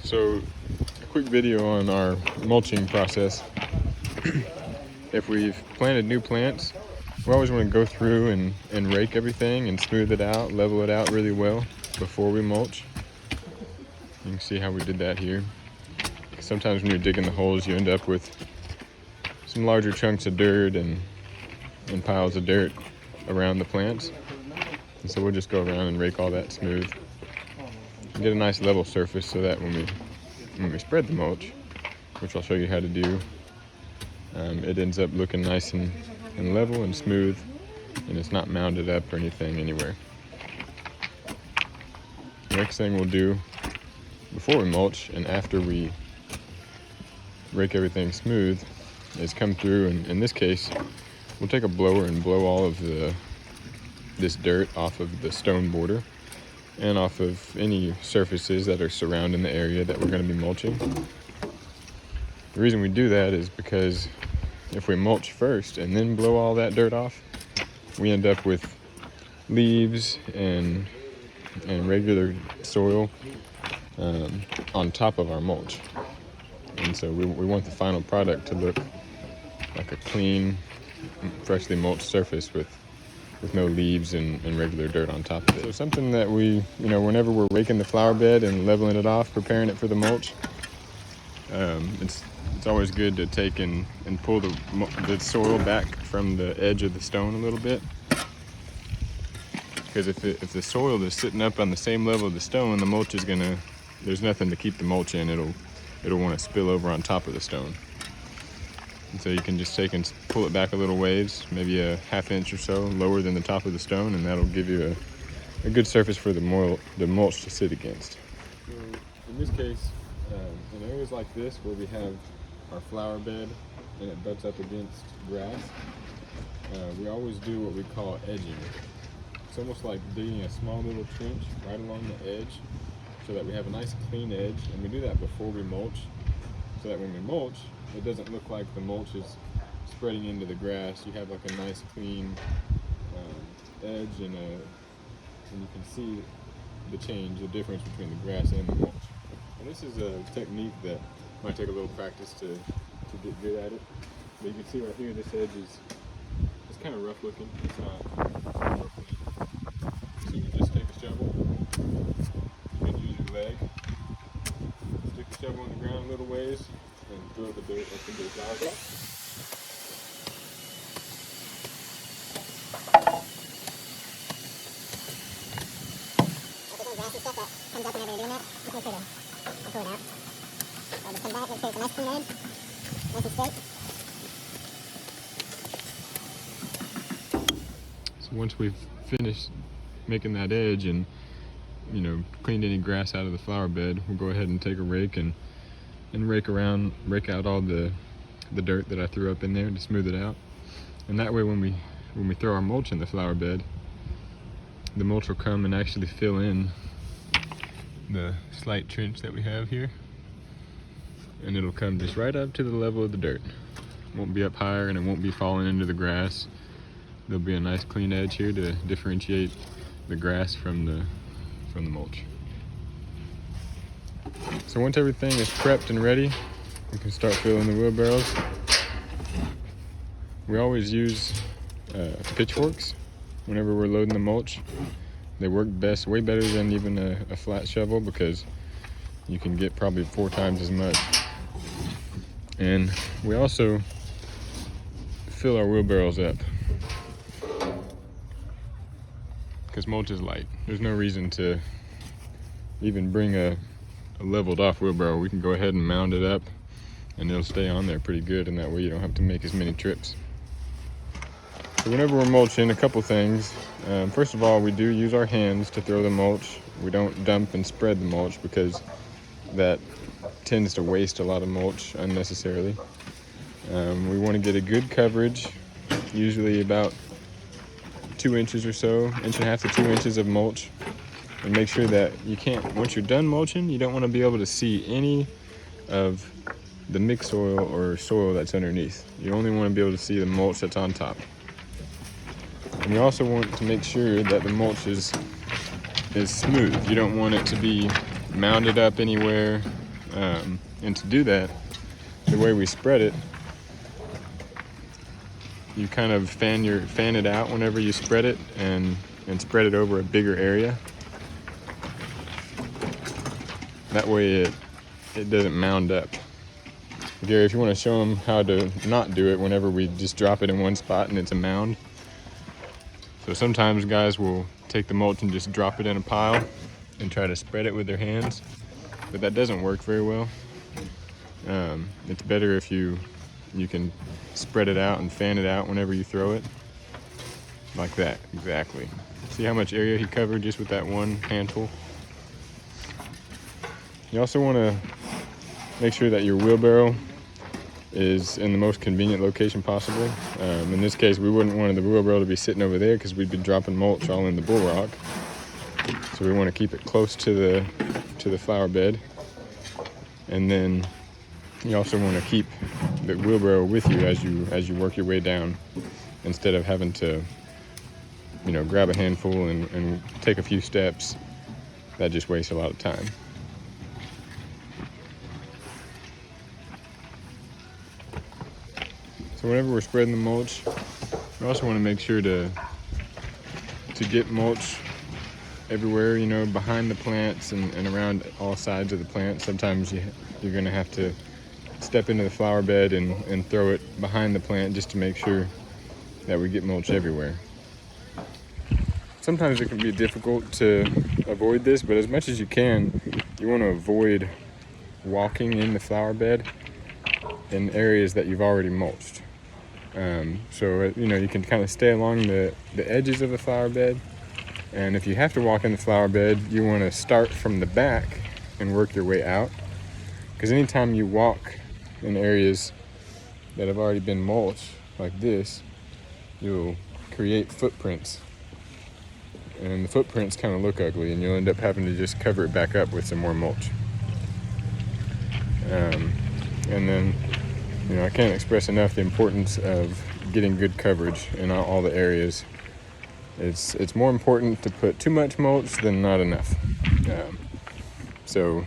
So, a quick video on our mulching process. If we've planted new plants, we always want to go through and rake everything and smooth it out, level it out really well before we mulch. You can see how we did that here. Sometimes when you're digging the holes, you end up with some larger chunks of dirt and piles of dirt around the plants. And so we'll just go around and rake all that smooth. Get a nice level surface so that when we spread the mulch, which I'll show you how to do, it ends up looking nice and level and smooth, and it's not mounded up or anything anywhere. The next thing we'll do before we mulch and after we rake everything smooth is come through, and in this case we'll take a blower and blow all of this dirt off of the stone border and off of any surfaces that are surrounding the area that we're going to be mulching. The reason we do that is because if we mulch first and then blow all that dirt off, we end up with leaves and regular soil on top of our mulch. And so we want the final product to look like a clean, freshly mulched surface with no leaves and regular dirt on top of it. So something that we, whenever we're raking the flower bed and leveling it off, preparing it for the mulch, it's always good to take and pull the soil back from the edge of the stone a little bit. Because if the soil is sitting up on the same level of the stone, the mulch is there's nothing to keep the mulch in. It'll want to spill over on top of the stone. And so you can just take and pull it back a little ways, maybe a half inch or so lower than the top of the stone, and that'll give you a good surface for the mulch to sit against. So in this case, in areas like this where we have our flower bed and it butts up against grass, we always do what we call edging. It's almost like digging a small little trench right along the edge so that we have a nice clean edge, and we do that before we mulch so that when we mulch, it doesn't look like the mulch is spreading into the grass. You have like a nice clean edge, and you can see the change, the difference between the grass and the mulch. And this is a technique that might take a little practice to get good at it. But you can see right here, this edge it's kind of rough looking. It's not rough looking. So you just take a shovel. You can use your leg. Stick the shovel in the ground a little ways and throw the dirt up into the flower bed. If there's any grass and stuff that comes up whenever you're doing that, just make sure to pull it out. Just come back, make sure it's a nice clean edge, nice and straight. So once we've finished making that edge and cleaned any grass out of the flower bed, we'll go ahead and take a rake and rake out all the dirt that I threw up in there to smooth it out. And that way when we throw our mulch in the flower bed, the mulch will come and actually fill in the slight trench that we have here, and it'll come just right up to the level of the dirt. It won't be up higher and it won't be falling into the grass. There'll be a nice clean edge here to differentiate the grass from the mulch. So once everything is prepped and ready, we can start filling the wheelbarrows. We always use pitchforks whenever we're loading the mulch. They work best, way better than even a flat shovel, because you can get probably 4 times as much. And we also fill our wheelbarrows up because mulch is light. There's no reason to even bring a leveled off wheelbarrow. We can go ahead and mound it up and it'll stay on there pretty good, and that way you don't have to make as many trips. So whenever we're mulching, a couple things. First of all, we do use our hands to throw the mulch. We don't dump and spread the mulch because that tends to waste a lot of mulch unnecessarily. We want to get a good coverage, usually about 2 inches or so, 1.5 to 2 inches of mulch, and make sure that once you're done mulching, you don't want to be able to see any of the mixed soil or soil that's underneath. You only want to be able to see the mulch that's on top. And we also want to make sure that the mulch is smooth. You don't want it to be mounded up anywhere And to do that, the way we spread it, you kind of fan it out whenever you spread it, and spread it over a bigger area. That way it doesn't mound up. Gary, if you want to show them how to not do it whenever we just drop it in one spot and it's a mound. So sometimes guys will take the mulch and just drop it in a pile and try to spread it with their hands, but that doesn't work very well. It's better if you can spread it out and fan it out whenever you throw it. Like that, exactly. See how much area he covered just with that one handful? You also want to make sure that your wheelbarrow is in the most convenient location possible. In this case, we wouldn't want the wheelbarrow to be sitting over there because we'd be dropping mulch all in the bull rock. So we want to keep it close to the flower bed. And then you also want to keep the wheelbarrow with you as you work your way down, instead of having to, grab a handful and take a few steps. That just wastes a lot of time. So whenever we're spreading the mulch, we also want to make sure to get mulch everywhere, behind the plants and around all sides of the plant. Sometimes you're going to have to step into the flower bed and throw it behind the plant just to make sure that we get mulch everywhere. Sometimes it can be difficult to avoid this, but as much as you can, you want to avoid walking in the flower bed in areas that you've already mulched. So you can kind of stay along the edges of the flower bed, and if you have to walk in the flower bed, you want to start from the back and work your way out, because anytime you walk in areas that have already been mulched like this, you'll create footprints, and the footprints kind of look ugly, and you'll end up having to just cover it back up with some more mulch. And then I can't express enough the importance of getting good coverage in all the areas. It's more important to put too much mulch than not enough. So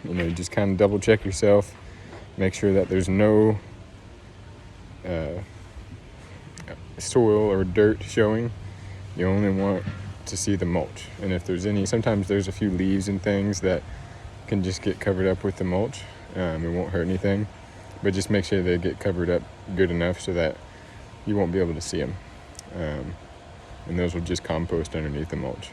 you just kind of double check yourself, make sure that there's no soil or dirt showing. You only want to see the mulch, and if there's sometimes there's a few leaves and things that can just get covered up with the mulch. It won't hurt anything, but just make sure they get covered up good enough so that you won't be able to see them, and those will just compost underneath the mulch.